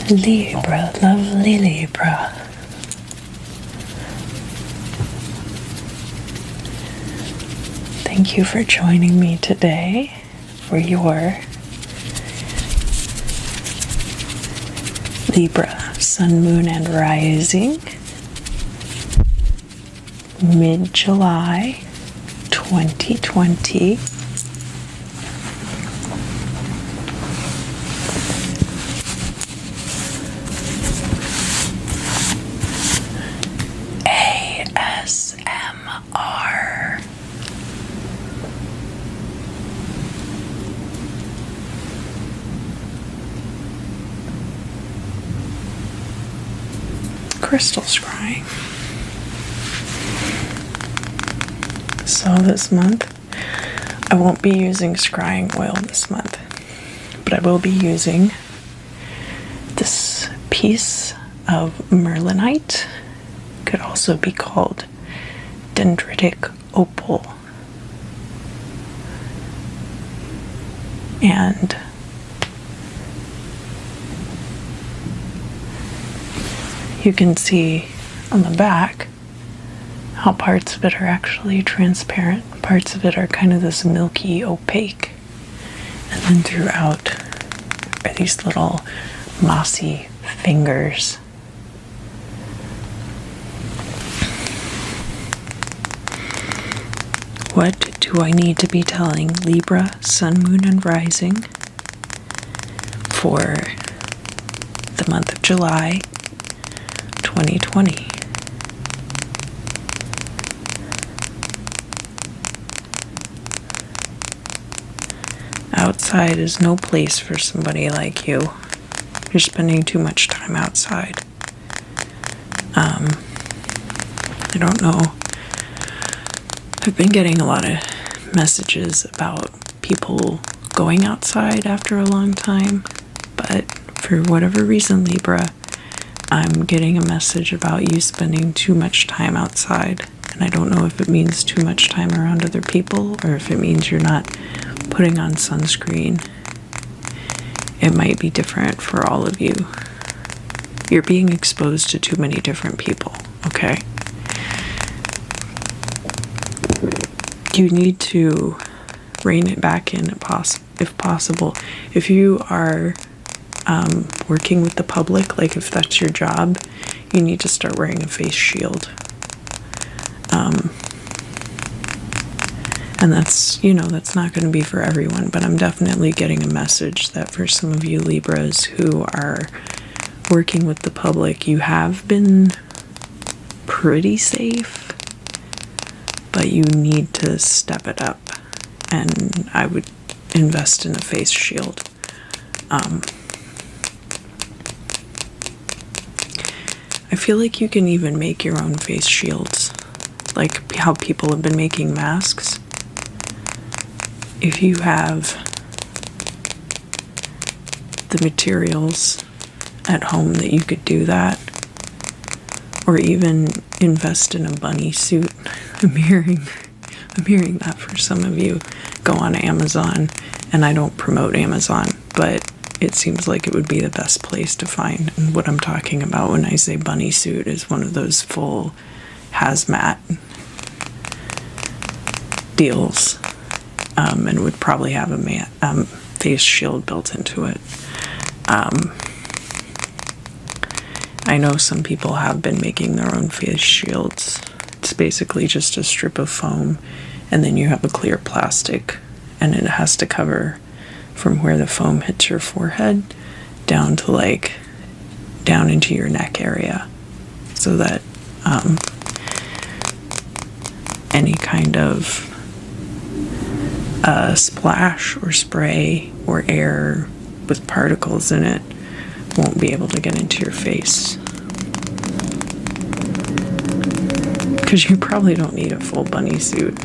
Libra, lovely Libra. Thank you for joining me today for your Libra Sun, Moon, and Rising, mid-July 2020. ASMR. Crystal scrying. So this month, I won't be using scrying oil this month, but I will be using this piece of MERLINITE. Could also be called Dendritic Opal. And you can see on the back how parts of it are actually transparent. Parts of it are kind of this milky, opaque. And then throughout are these little mossy fingers. What do I need to be telling Libra, Sun, Moon, and Rising for the month of July 2020? Outside is no place for somebody like you. You're spending too much time outside. I don't know. I've been getting a lot of messages about people going outside after a long time, but for whatever reason, Libra, I'm getting a message about you spending too much time outside. And I don't know if it means too much time around other people or if it means you're not putting on sunscreen. It might be different for all of you. You're being exposed to too many different people, okay? You need to rein it back in if possible. If you are working with the public, like if that's your job, you need to start wearing a face shield. And that's not going to be for everyone, but I'm definitely getting a message that for some of you Libras who are working with the public, you have been pretty safe, but you need to step it up, and I would invest in a face shield. I feel like you can even make your own face shields, like how people have been making masks. If you have the materials at home that you could do that, or even invest in a bunny suit. I'm hearing that for some of you. Go on Amazon, and I don't promote Amazon, but it seems like it would be the best place to find. And what I'm talking about when I say bunny suit is one of those full hazmat deals, and would probably have a face shield built into it. I know some people have been making their own face shields. It's basically just a strip of foam, and then you have a clear plastic, and it has to cover from where the foam hits your forehead down to down into your neck area, so that any kind of splash or spray or air with particles in it won't be able to get into your face. Because you probably don't need a full bunny suit.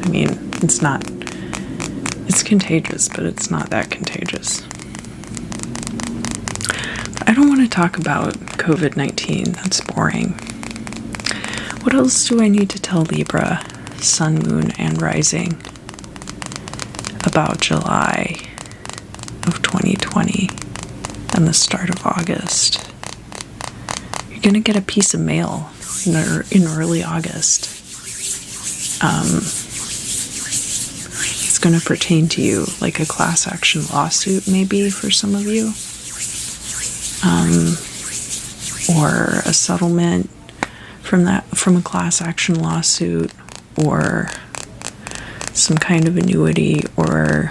I mean, it's contagious, but it's not that contagious. I don't want to talk about COVID-19. That's boring. What else do I need to tell Libra, Sun, Moon, and Rising about July of 2020? and the start of August. You're going to get a piece of mail in early August. It's going to pertain to you, like a class action lawsuit, maybe, for some of you. Or a settlement from a class action lawsuit, or some kind of annuity, or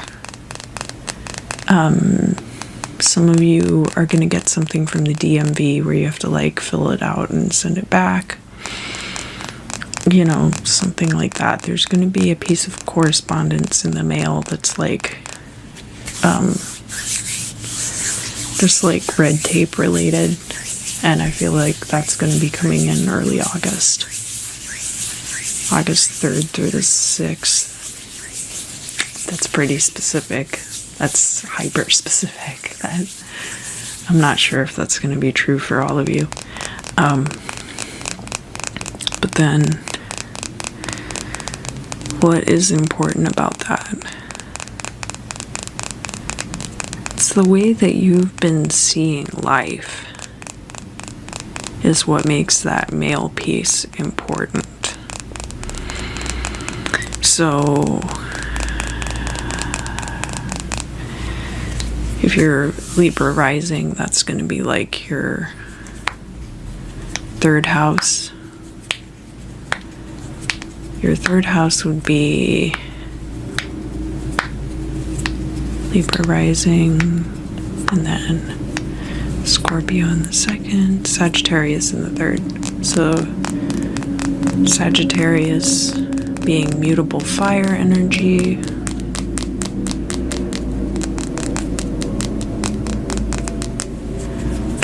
some of you are going to get something from the DMV where you have to like fill it out and send it back. You know, something like that. There's going to be a piece of correspondence in the mail that's like, just like red tape related. And I feel like that's going to be coming in early August. August 3rd through the 6th. That's pretty specific. That's hyper specific. I'm not sure if that's going to be true for all of you. But then, what is important about that? It's the way that you've been seeing life is what makes that male piece important. So, if you're Libra Rising, that's going to be like your 3rd house. Your 3rd house would be Libra Rising, and then Scorpio in the 2nd, Sagittarius in the 3rd. So Sagittarius being mutable fire energy.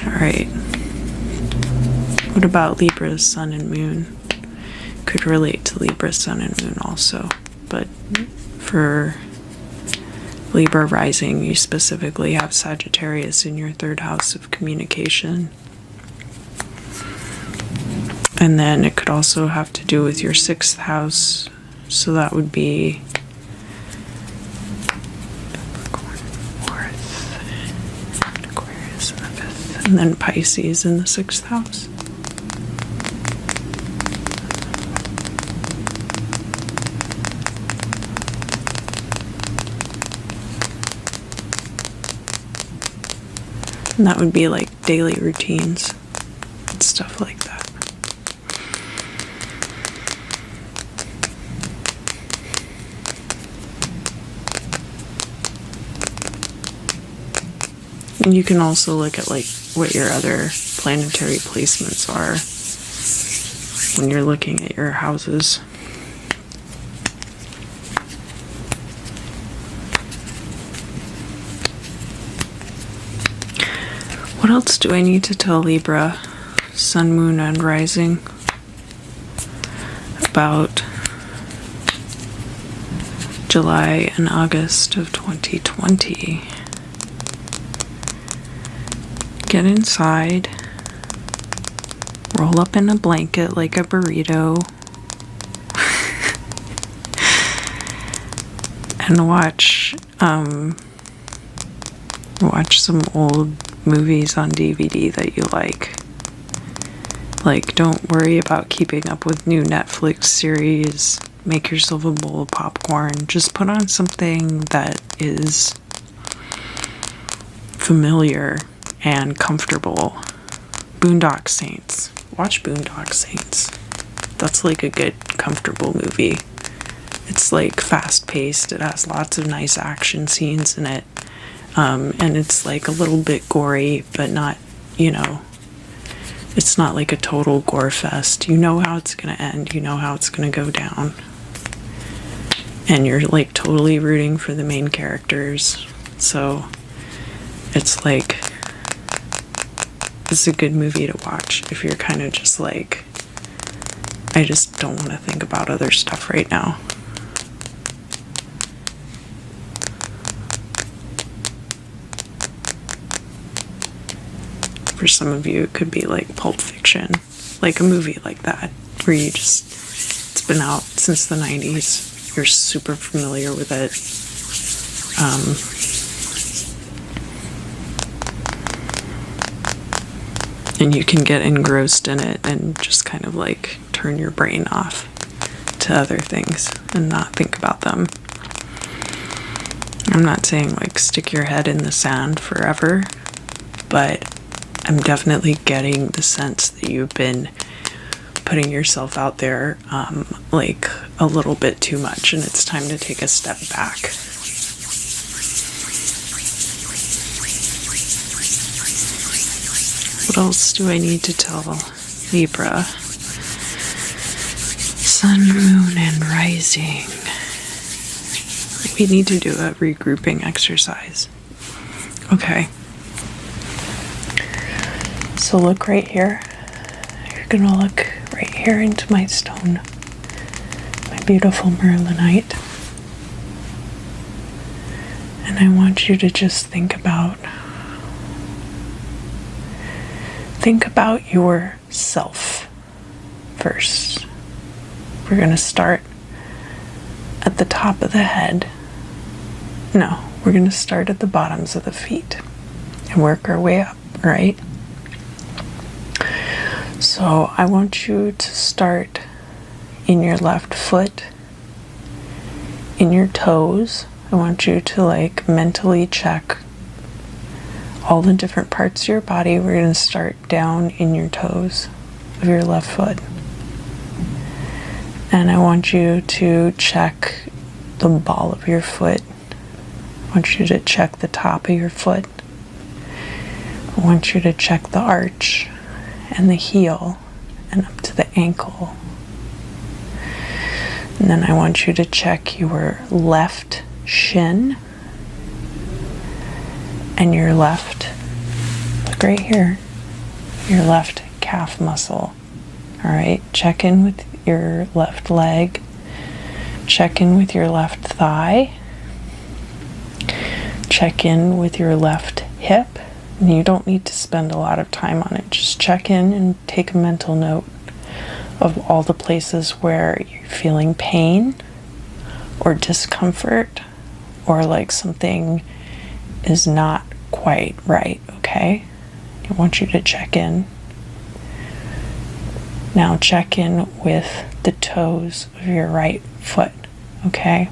Alright. What about Libra's Sun and Moon? Could relate to Libra Sun and Moon also. But for Libra Rising, you specifically have Sagittarius in your 3rd house of communication. And then it could also have to do with your 6th house. So that would be 4th, Aquarius in the 5th, and then Pisces in the 6th house. And that would be like daily routines and stuff like that. And you can also look at like what your other planetary placements are when you're looking at your houses. What else do I need to tell Libra, Sun, Moon, and Rising about July and August of 2020? Get inside, roll up in a blanket like a burrito, and watch some old movies on DVD that you like. Like, don't worry about keeping up with new Netflix series. Make yourself a bowl of popcorn. Just put on something that is familiar and comfortable. Boondock Saints. Watch Boondock Saints. That's like a good, comfortable movie. It's like fast-paced. It has lots of nice action scenes in it. And it's like a little bit gory, but not, you know, it's not like a total gore fest. You know how it's going to end. You know how it's going to go down. And you're like totally rooting for the main characters. So it's like, it's a good movie to watch if you're kind of just like, I just don't want to think about other stuff right now. For some of you, it could be like Pulp Fiction, like a movie like that, where you just, it's been out since the 90s, you're super familiar with it. And you can get engrossed in it and just kind of like turn your brain off to other things and not think about them. I'm not saying like stick your head in the sand forever, but I'm definitely getting the sense that you've been putting yourself out there like a little bit too much, and it's time to take a step back. What else do I need to tell Libra? Sun, moon, and rising. We need to do a regrouping exercise. Okay. So look right here. You're gonna look right here into my stone. My beautiful MERLINITE. And I want you to just think about yourself first. We're going to start at the top of the head. No, we're going to start at the bottoms of the feet and work our way up, right? So I want you to start in your left foot, in your toes. I want you to like mentally check all the different parts of your body. We're going to start down in your toes of your left foot. And I want you to check the ball of your foot. I want you to check the top of your foot. I want you to check the arch and the heel and up to the ankle. And then I want you to check your left shin and your left, look right here, your left calf muscle. All right, check in with your left leg, check in with your left thigh, check in with your left hip. And you don't need to spend a lot of time on it. Just check in and take a mental note of all the places where you're feeling pain or discomfort or like something is not quite right, okay? I want you to check in. Now check in with the toes of your right foot, okay?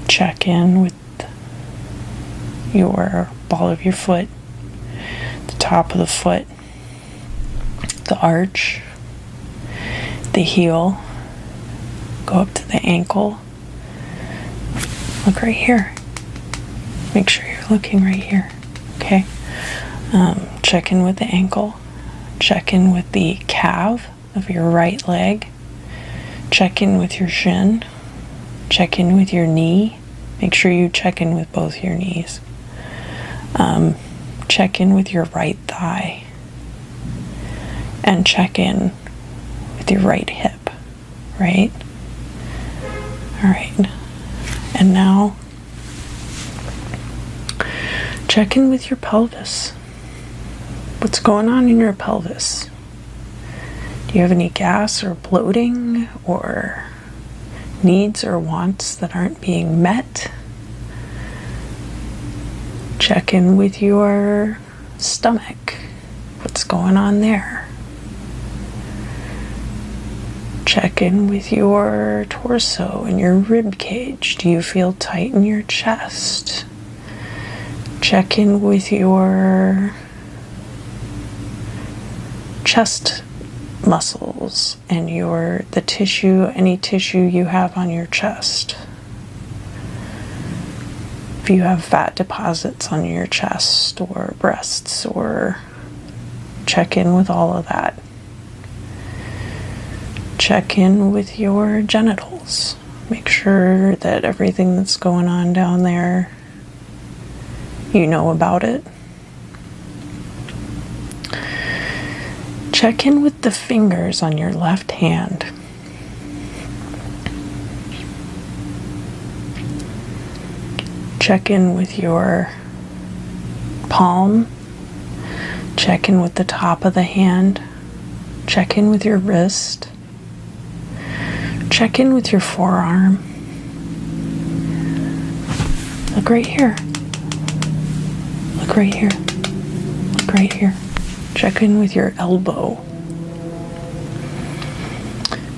Check in with your ball of your foot, the top of the foot, the arch, the heel, go up to the ankle. Look right here. Make sure you're looking right here, okay? Check in with the ankle. Check in with the calf of your right leg. Check in with your shin. Check in with your knee. Make sure you check in with both your knees. Check in with your right thigh. And check in with your right hip, right? All right. And now, check in with your pelvis. What's going on in your pelvis? Do you have any gas or bloating or needs or wants that aren't being met? Check in with your stomach. What's going on there? Check in with your torso and your rib cage. Do you feel tight in your chest? Check in with your chest muscles and the tissue, any tissue you have on your chest. If you have fat deposits on your chest or breasts, or check in with all of that. Check in with your genitals. Make sure that everything that's going on down there, you know about it. Check in with the fingers on your left hand. Check in with your palm. Check in with the top of the hand. Check in with your wrist. Check in with your forearm. Look right here. Look right here. Look Look right here. Check in with your elbow.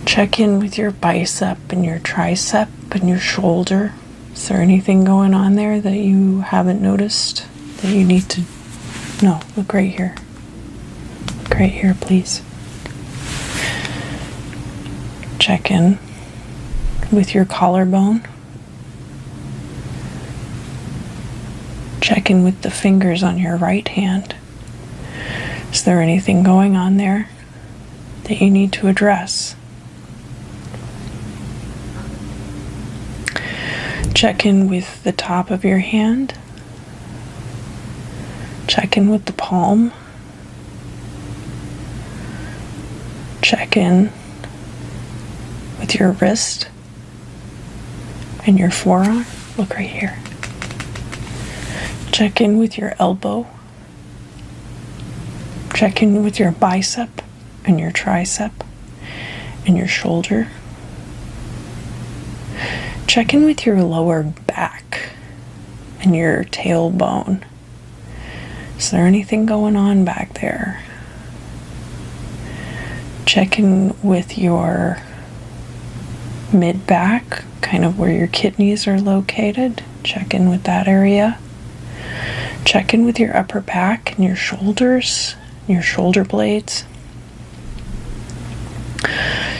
Check in with your bicep and your tricep and your shoulder. Is there anything going on there that you haven't noticed that you need to? No, look right here. Look right here, please. Check in with your collarbone. Check in with the fingers on your right hand. Is there anything going on there that you need to address? Check in with the top of your hand. Check in with the palm. Check in with your wrist and your forearm. Look right here. Check in with your elbow. Check in with your bicep and your tricep and your shoulder. Check in with your lower back and your tailbone. Is there anything going on back there? Check in with your mid-back, kind of where your kidneys are located. Check in with that area. Check in with your upper back and your shoulders, your shoulder blades.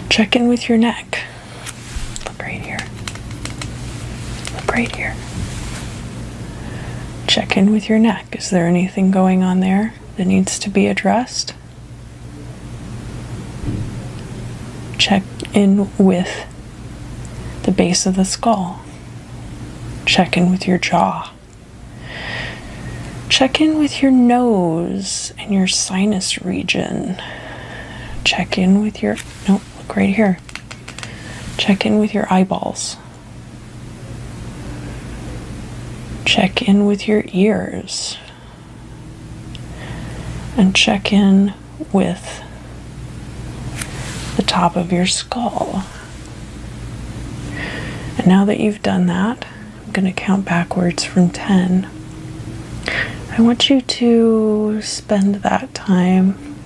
Check in with your neck. Look right here. Look right here. Check in with your neck. Is there anything going on there that needs to be addressed? Check in with the base of the skull. Check in with your jaw. Check in with your nose and your sinus region. Check in with your, nope, look right here. Check in with your eyeballs. Check in with your ears. And check in with the top of your skull. And now that you've done that, I'm going to count backwards from 10. I want you to spend that time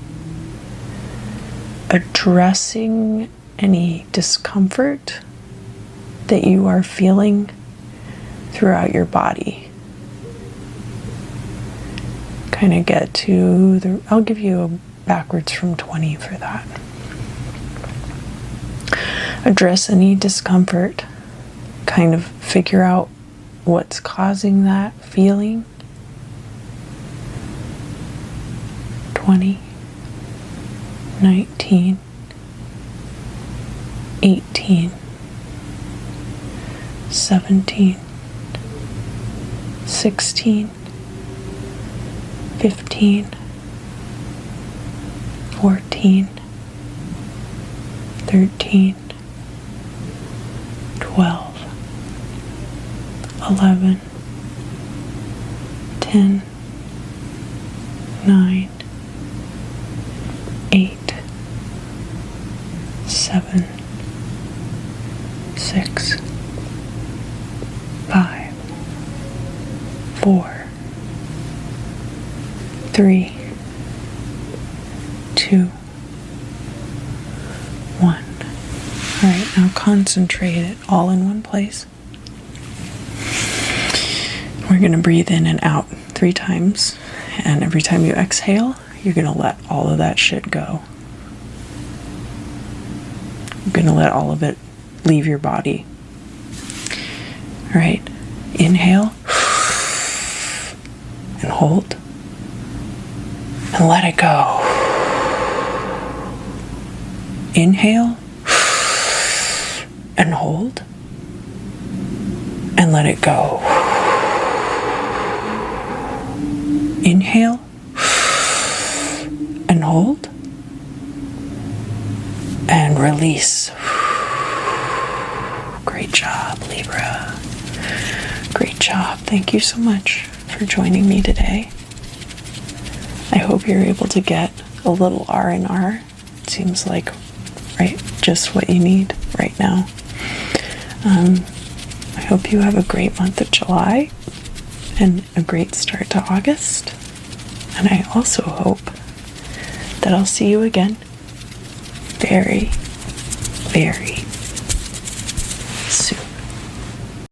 addressing any discomfort that you are feeling throughout your body. Kind of get to the, I'll give you a backwards from 20 for that. Address any discomfort. Kind of figure out what's causing that feeling. 20, 19, 18, 17, 16, 15, 14, 13, 12, 11, 10, 9, 8, 7, 6, 5, 4, 3, 2, 1. Alright, now concentrate it all in one place. We're going to breathe in and out 3 times, and every time you exhale, you're going to let all of that shit go. You're going to let all of it leave your body. All right, inhale and hold and let it go. Inhale and hold and let it go. Inhale and hold and release. Great job, Libra. Great job. Thank you so much for joining me today. I hope you're able to get a little R&R. It seems like just what you need right now. I hope you have a great month of July and a great start to August. And I also hope that I'll see you again very, very